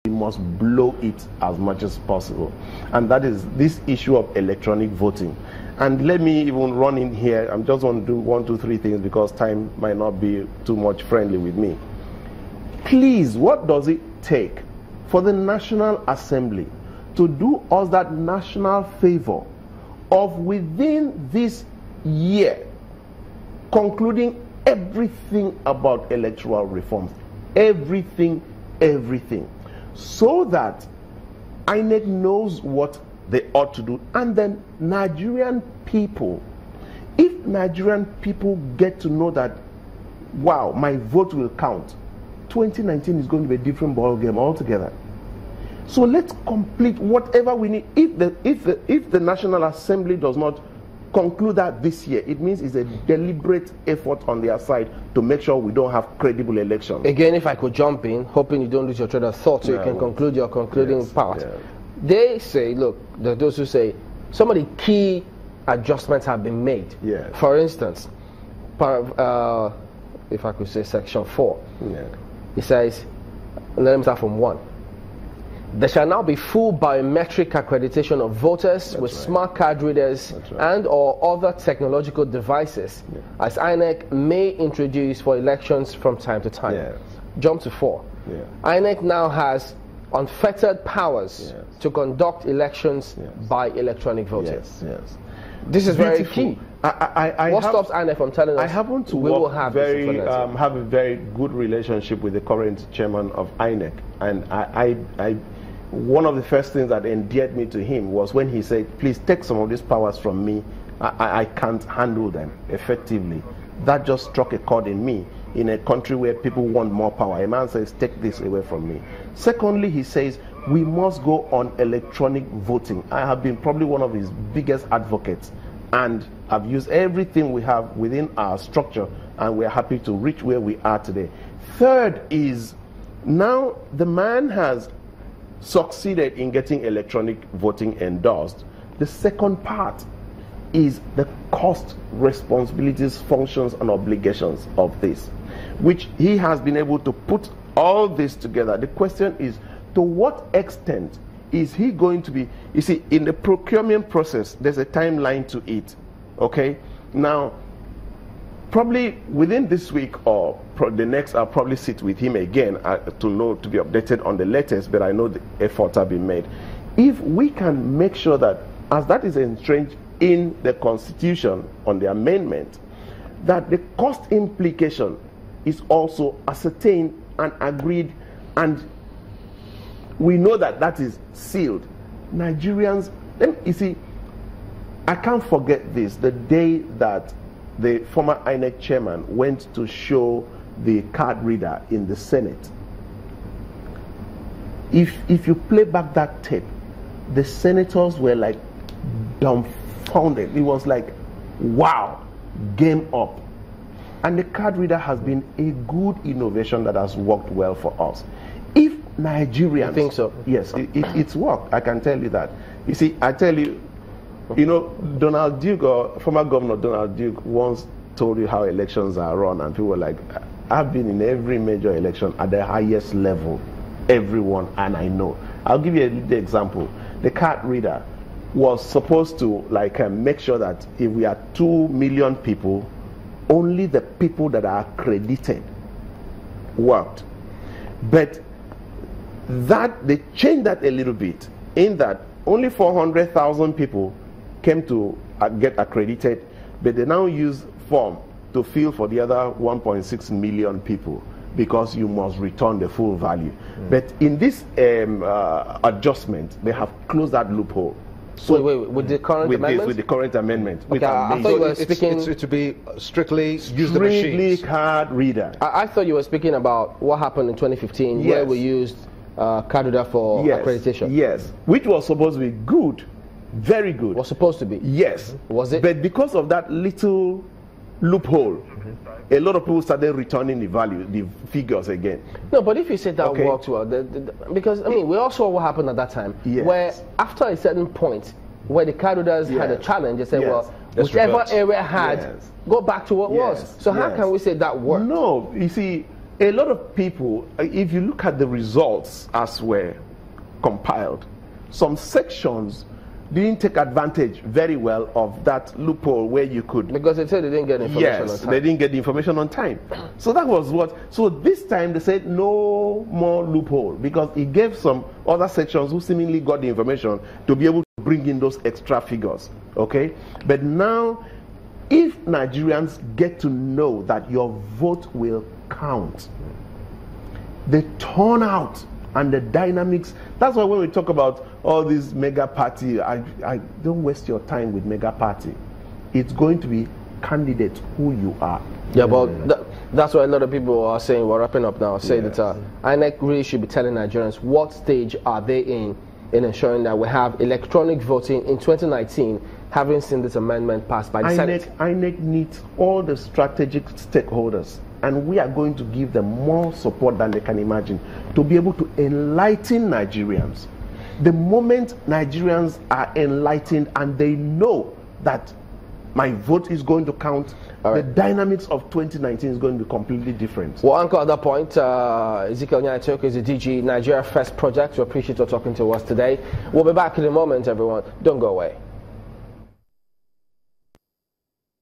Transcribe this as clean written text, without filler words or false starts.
must blow it as much as possible. And that is this issue of electronic voting. And let me even run in here. I'm just going to do 1, 2, 3 things because time might not be too much friendly with me. Please, what does it take for the National Assembly to do us that national favor of within this year concluding everything about electoral reforms, everything, so that INEC knows what they ought to do, and then Nigerian people, if Nigerian people get to know that, wow, my vote will count, 2019 is going to be a different ball game altogether. So let's complete whatever we need. If the National Assembly does not conclude that this year, it means it's a deliberate effort on their side to make sure we don't have credible elections. Again, if I could jump in, hoping you don't lose your train of thought, so you can conclude your concluding part. Yeah. They say, look, those who say some of the key adjustments have been made. Yeah. For instance, if I could say section 4, it says, let me start from 1. There shall now be full biometric accreditation of voters with smart card readers and or other technological devices as INEC may introduce for elections from time to time. Yes. Jump to 4. INEC now has unfettered powers to conduct elections by electronic voting. This is very key. What stops INEC from telling us I happen to have a very good relationship with the current chairman of INEC, and one of the first things that endeared me to him was when he said, please take some of these powers from me. I can't handle them effectively. That just struck a chord in me. In a country where people want more power, a man says, take this away from me. Secondly, he says, we must go on electronic voting. I have been probably one of his biggest advocates, and I've used everything we have within our structure, and we're happy to reach where we are today. Third is, now the man has succeeded in getting electronic voting endorsed. The second part is the cost, responsibilities, functions, and obligations of this, which he has been able to put all this together. The question is, to what extent is he going to be, you see, in the procurement process, there's a timeline to it, okay? Now, probably within this week or the next, I'll probably sit with him again to be updated on the latest, but I know the efforts have been made. If we can make sure that, as that is entrenched in the Constitution on the amendment, that the cost implication is also ascertained and agreed, and we know that that is sealed. Nigerians, you see, I can't forget this, the day that the former INEC chairman went to show the card reader in the Senate. If you play back that tape, the senators were like dumbfounded. It was like, wow, game up. And the card reader has been a good innovation that has worked well for us. If Nigerians... I think so. Yes, it's worked. I can tell you that. You see, I tell you, you know, Donald Duke, or former Governor Donald Duke, once told you how elections are run, and people were like, I've been in every major election at the highest level, everyone, and I know. I'll give you the example. The card reader was supposed to make sure that if we are 2 million people, only the people that are accredited worked. But that they changed that a little bit, in that only 400,000 people came to get accredited, but they now use form to fill for the other 1.6 million people, because you must return the full value. But in this adjustment, they have closed that loophole. So wait, with the current amendment? With the current amendment. Okay, I thought you were speaking... It's to be strictly use the machines. Card reader. I thought you were speaking about what happened in 2015, where we used card reader for accreditation. Yes, which was supposed to be good, very good. Was supposed to be? Yes. Was it? But because of that little loophole, a lot of people started returning the figures again. No, but if you say that worked well, because I mean, we all saw what happened at that time, where after a certain point, where the card readers had a challenge, they said, well, whichever area had, go back to what was. So how can we say that worked? No, you see, a lot of people, if you look at the results as were compiled, some sections didn't take advantage very well of that loophole where you could. Because they said they didn't get information on time. Yes, they didn't get the information on time. So that was what. So this time they said no more loophole, because it gave some other sections who seemingly got the information to be able to bring in those extra figures. Okay? But now, if Nigerians get to know that your vote will count, the turnout and the dynamics. That's why when we talk about all these mega party, I don't waste your time with mega party. It's going to be candidates who you are. Yeah, but that's why a lot of people are saying, we're wrapping up now, say that INEC really should be telling Nigerians what stage are they in ensuring that we have electronic voting in 2019, having seen this amendment passed by the Senate. INEC needs all the strategic stakeholders, and we are going to give them more support than they can imagine to be able to enlighten Nigerians. The moment Nigerians are enlightened and they know that my vote is going to count, the dynamics of 2019 is going to be completely different. Well, anchor at that point, Ezekiel Nyaitoke is the DG Nigeria First Project. We appreciate you talking to us today. We'll be back in a moment, everyone. Don't go away.